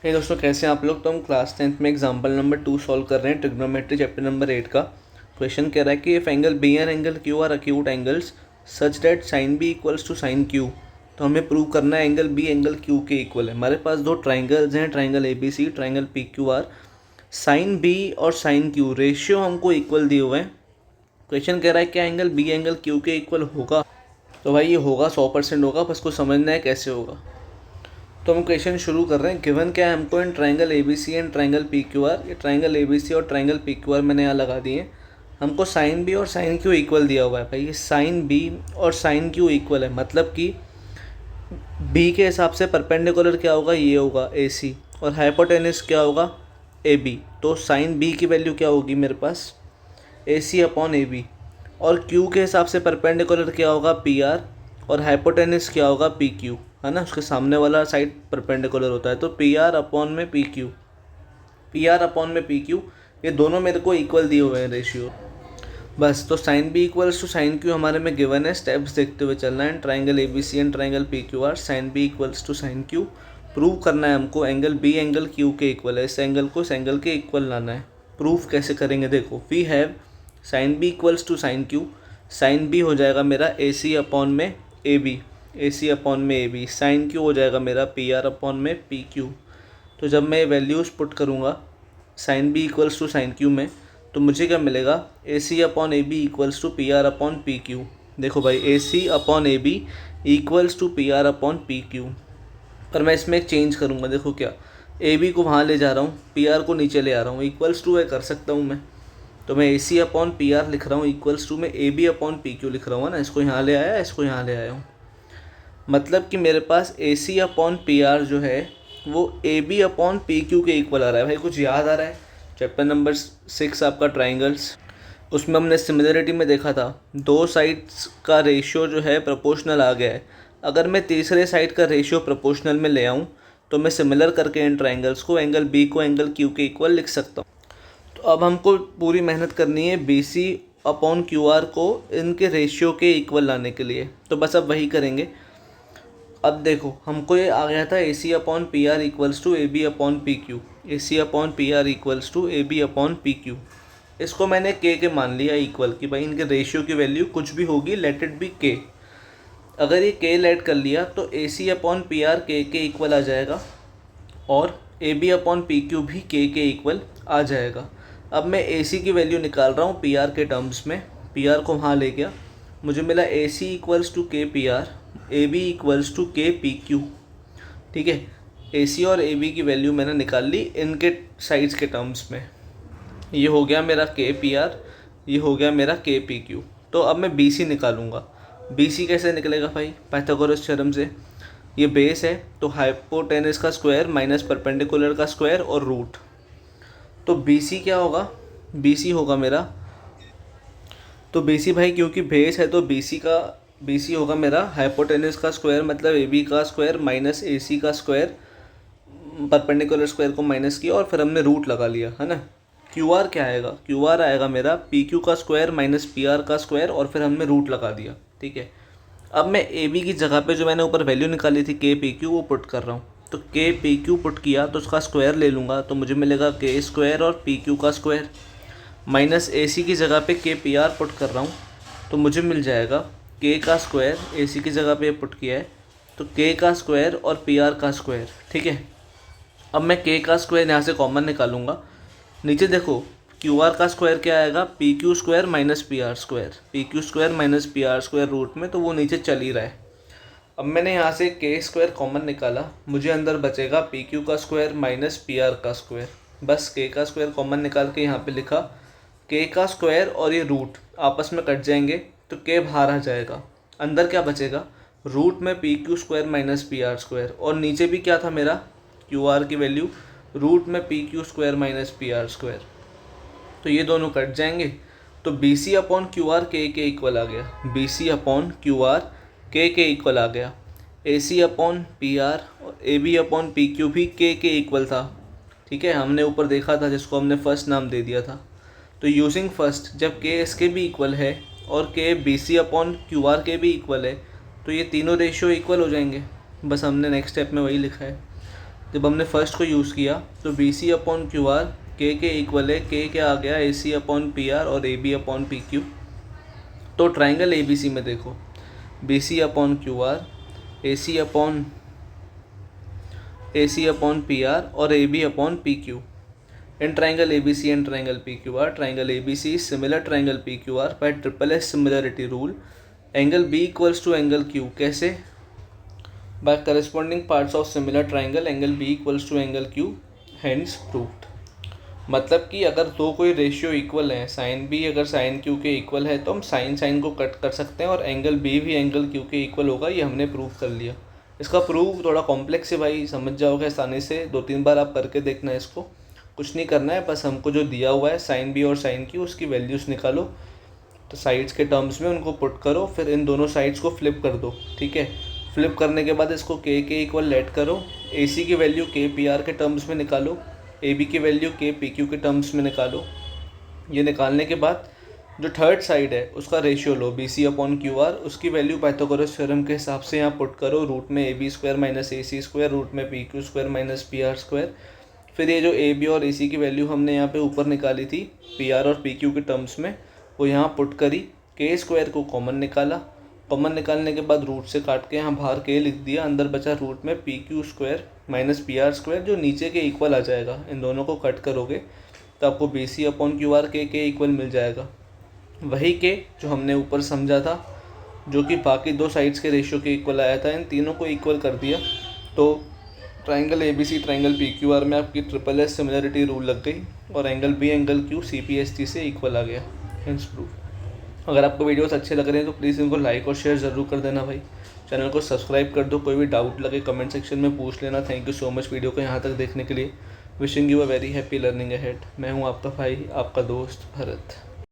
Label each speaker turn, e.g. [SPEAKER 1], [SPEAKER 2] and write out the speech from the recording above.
[SPEAKER 1] हे दोस्तों, कैसे हैं आप लोग। तो हम क्लास 10th में एग्जांपल नंबर 2 सॉल्व कर रहे हैं, ट्रिग्नोमेट्री चैप्टर नंबर 8 का। क्वेश्चन कह रहा है कि if angle B and angle Q are acute angles such that sine B equals to sine Q. तो हमें प्रूव करना है एंगल बी एंगल क्यू के इक्वल है। हमारे पास दो ट्राइंगल्स हैं, triangle A B C, triangle P Q R. Sine B और साइन क्यू रेशियो हमको इक्वल दिए हुए हैं। क्वेश्चन कह रहा है क्या एंगल बी एंगल क्यू के इक्वल होगा। तो भाई ये होगा, 100% होगा, बस को समझना है कैसे होगा। तो हम क्वेश्चन शुरू कर रहे हैं। गिवन क्या है हमको, in triangle A B C and triangle P Q R. ये ट्राइंगल ए बी सी और ट्राइंगल पी क्यू आर मैंने यहाँ लगा दिए। हमको साइन बी और साइन क्यू इक्वल दिया हुआ है। भाई ये साइन बी और साइन क्यू इक्वल है, मतलब कि बी के हिसाब से परपेंडिकुलर क्या होगा, ये होगा ए सी, और हाइपोटेनस क्या होगा, ए बी। तो साइन बी की वैल्यू क्या होगी मेरे पास, A C upon A B. और क्यू के हिसाब से परपेंडिकुलर क्या होगा, पी आर, और हाइपोटेनस क्या होगा, पी क्यू, है ना। उसके सामने वाला साइड परपेंडिकुलर होता है। तो पी आर अपॉन में P Q, P R upon में पी क्यू, ये दोनों मेरे को इक्वल दिए हुए हैं रेशियो। बस, तो sine B equals to sine Q हमारे में गिवन है। स्टेप्स देखते हुए चलना है। Triangle A B C and triangle P Q R, sine B equals to sine Q. Prove करना है हमको एंगल बी एंगल क्यू के इक्वल है। इस एंगल को इस एंगल के इक्वल लाना है। प्रूफ कैसे करेंगे, देखो। We have sine B equals to sine Q. Sine B हो जाएगा मेरा ए सी अपॉन में A B, A C upon में ए बी। साइन क्यू हो जाएगा मेरा पी आर अपॉन में पी क्यू। तो जब मैं वैल्यूज़ पुट करूँगा sine B equals to sine Q में, तो मुझे क्या मिलेगा, A C upon A B equals to P R upon P Q. देखो भाई, A C upon A B equals to P R upon P Q. पर मैं इसमें एक चेंज करूँगा। देखो क्या, ए बी को वहाँ ले जा रहा हूँ, पी आर को नीचे ले आ रहा हूँ। इक्वल्स टू है कर सकता हूँ मैं। तो मैं A C upon P R लिख रहा हूँ, इक्वल्स टू में A B upon P Q लिख रहा हूँ, है ना। इसको यहाँ ले आया, इसको यहाँ ले आया हूँ। मतलब कि मेरे पास A C upon P R जो है वो A B upon P Q के इक्वल आ रहा है। भाई कुछ याद आ रहा है, चैप्टर नंबर 6 आपका ट्राइंगल्स, उसमें हमने सिमिलरिटी में देखा था दो साइड्स का रेशियो जो है प्रोपोर्शनल आ गया है। अगर मैं तीसरे साइड का रेशियो प्रोपोर्शनल में ले आऊँ तो मैं सिमिलर करके इन ट्राइंगल्स को, एंगल बी को एंगल क्यू के इक्वल लिख सकता हूँ। तो अब हमको पूरी मेहनत करनी है B C upon Q R को इनके रेशियो के इक्वल लाने के लिए। तो बस अब वही करेंगे। अब देखो, हमको ये आ गया था A C upon P R equals to A B upon P Q. A C upon P R equals to A B upon P Q. इसको मैंने के मान लिया इक्वल, कि भाई इनके रेशियो की वैल्यू कुछ भी होगी, लेट इट बी के। अगर ये के लेट कर लिया तो A C upon P R के इक्वल आ जाएगा, और A B upon P Q भी के इक्वल आ जाएगा। अब मैं ए सी की वैल्यू निकाल रहा हूँ पी आर के टर्म्स में। पी आर को वहाँ ले गया, मुझे मिला A C equals to K P R, A B equals to K P Q. ठीक है, ए सी और ए बी की वैल्यू मैंने निकाल ली इनके साइड्स के टर्म्स में। ये हो गया मेरा के पी आर, ये हो गया मेरा के पी क्यू। तो अब मैं बी सी निकालूंगा। बी सी कैसे निकलेगा भाई, पाइथागोरस थ्योरम से। ये बेस है तो हाइपोटेनस का स्क्वायर माइनस परपेंडिकुलर का स्क्वायर और रूट। तो बी सी क्या होगा, बी सी होगा मेरा, तो बी सी भाई क्योंकि बेस है तो बी सी होगा मेरा हाइपोटेनस का स्क्वायर, मतलब ए बी का स्क्वायर माइनस ए सी का स्क्वायर, परपेंडिकुलर स्क्वायर को माइनस किया और फिर हमने रूट लगा लिया, है ना। क्यू आर क्या आएगा, क्यू आर आएगा मेरा पी क्यू का स्क्वायर माइनस पी आर का स्क्वायर, और फिर हमने रूट लगा दिया। ठीक है, अब मैं ए बी की जगह पे जो मैंने ऊपर वैल्यू निकाली थी के पी क्यू, वो पुट कर रहा हूँ। तो के पी क्यू पुट किया तो उसका स्क्वायर ले लूँगा, तो मुझे मिलेगा के स्क्वायर और पी क्यू का स्क्वायर, माइनस ए सी की जगह पे के पी आर पुट कर रहा हूँ, तो मुझे मिल जाएगा के का स्क्वायर। ए सी की जगह पे पुट किया है तो के का स्क्वायर और पी आर का स्क्वायर। ठीक है, अब मैं के का स्क्वायर यहाँ से कॉमन निकालूंगा। नीचे देखो, क्यू आर का स्क्वायर क्या आएगा, P Q square minus P R square, P Q square minus P R square root में, तो वो नीचे चल ही रहा है। अब मैंने यहाँ से के स्क्वायर कॉमन निकाला, मुझे अंदर बचेगा पी क्यू का स्क्वायर माइनस पी आर का स्क्वायर। बस के का स्क्वायर कॉमन निकाल के यहाँ पे लिखा। के का स्क्वायर और ये रूट आपस में कट जाएंगे तो के बाहर आ जाएगा, अंदर क्या बचेगा, रूट में P Q square minus P R square, और नीचे भी क्या था मेरा, क्यू आर की वैल्यू रूट में P Q square minus P R square. तो ये दोनों कट जाएंगे, तो B C upon Q R के इक्वल आ गया। B C upon Q R के इक्वल आ गया। A C upon P R और A B upon P Q भी के इक्वल था। ठीक है, हमने ऊपर देखा था जिसको हमने फर्स्ट नाम दे दिया था। तो यूजिंग फर्स्ट, जब के इसके भी इक्वल है और के B C upon Q R के भी इक्वल है, तो ये तीनों रेशियो इक्वल हो जाएंगे। बस हमने नेक्स्ट स्टेप में वही लिखा है। जब हमने फर्स्ट को यूज़ किया तो B C upon Q R के इक्वल है, के क्या आ गया, A C upon P R और A B upon P Q. तो ट्राइंगल ए बी सी में देखो, B C upon Q R, A C upon P R और A B upon P Q. In triangle ABC and triangle PQR, triangle ABC is similar triangle PQR by triple S similarity rule. Angle B equals to angle Q. कैसे? By corresponding parts of similar triangle, angle B equals to angle Q. Hence proved. मतलब कि अगर दो कोई ratio equal है, sine B अगर sign Q के equal है तो हम साइन को कट कर सकते हैं और एंगल बी भी एंगल क्यू के इक्वल होगा, ये हमने प्रूव कर लिया। इसका प्रूव थोड़ा कॉम्प्लेक्स है भाई, समझ जाओगे आसानी से, 2-3 बार आप करके देखना है इसको, कुछ नहीं करना है, बस हमको जो दिया हुआ है साइन बी और साइन क्यू उसकी वैल्यूज़ निकालो, तो साइड्स के टर्म्स में उनको पुट करो, फिर इन दोनों साइड्स को फ्लिप कर दो, ठीक है। फ्लिप करने के बाद इसको के इक्वल लेट करो, ए सी की वैल्यू के पी आर के टर्म्स में निकालो, ए बी की वैल्यू के पी क्यू के टर्म्स में निकालो। ये निकालने के बाद जो थर्ड साइड है उसका रेशियो लो, B C upon Q R, उसकी वैल्यू पाइथागोरस थ्योरम के हिसाब से यहाँ पुट करो, रूट में A B square minus A C square, root में P Q square minus P R square. फिर ये जो ए बी और ए सी की वैल्यू हमने यहाँ पे ऊपर निकाली थी पी आर और पी क्यू के टर्म्स में, वो यहाँ पुट करी, के स्क्वायर को कॉमन निकाला, कॉमन निकालने के बाद रूट से काट के यहाँ बाहर के लिख दिया, अंदर बचा रूट में P Q square minus P R square जो नीचे के इक्वल आ जाएगा। इन दोनों को कट करोगे तो आपको B C upon Q R के इक्वल मिल जाएगा, वही के जो हमने ऊपर समझा था, जो कि बाकी दो साइड्स के रेशियो के इक्वल आया था। इन तीनों को इक्वल कर दिया तो triangle A B C triangle P Q R में आपकी ट्रिपल एस सिमिलरिटी रूल लग गई और angle B angle Q C P S T से इक्वल आ गया, हेंस प्रूफ। अगर आपको वीडियोस अच्छे लग रहे हैं तो प्लीज़ इनको लाइक और शेयर ज़रूर कर देना भाई, चैनल को सब्सक्राइब कर दो, कोई भी डाउट लगे कमेंट सेक्शन में पूछ लेना। Thank you so much video को यहाँ तक देखने के लिए। Wishing you a very happy learning ahead. मैं हूँ आपका भाई, आपका दोस्त भरत।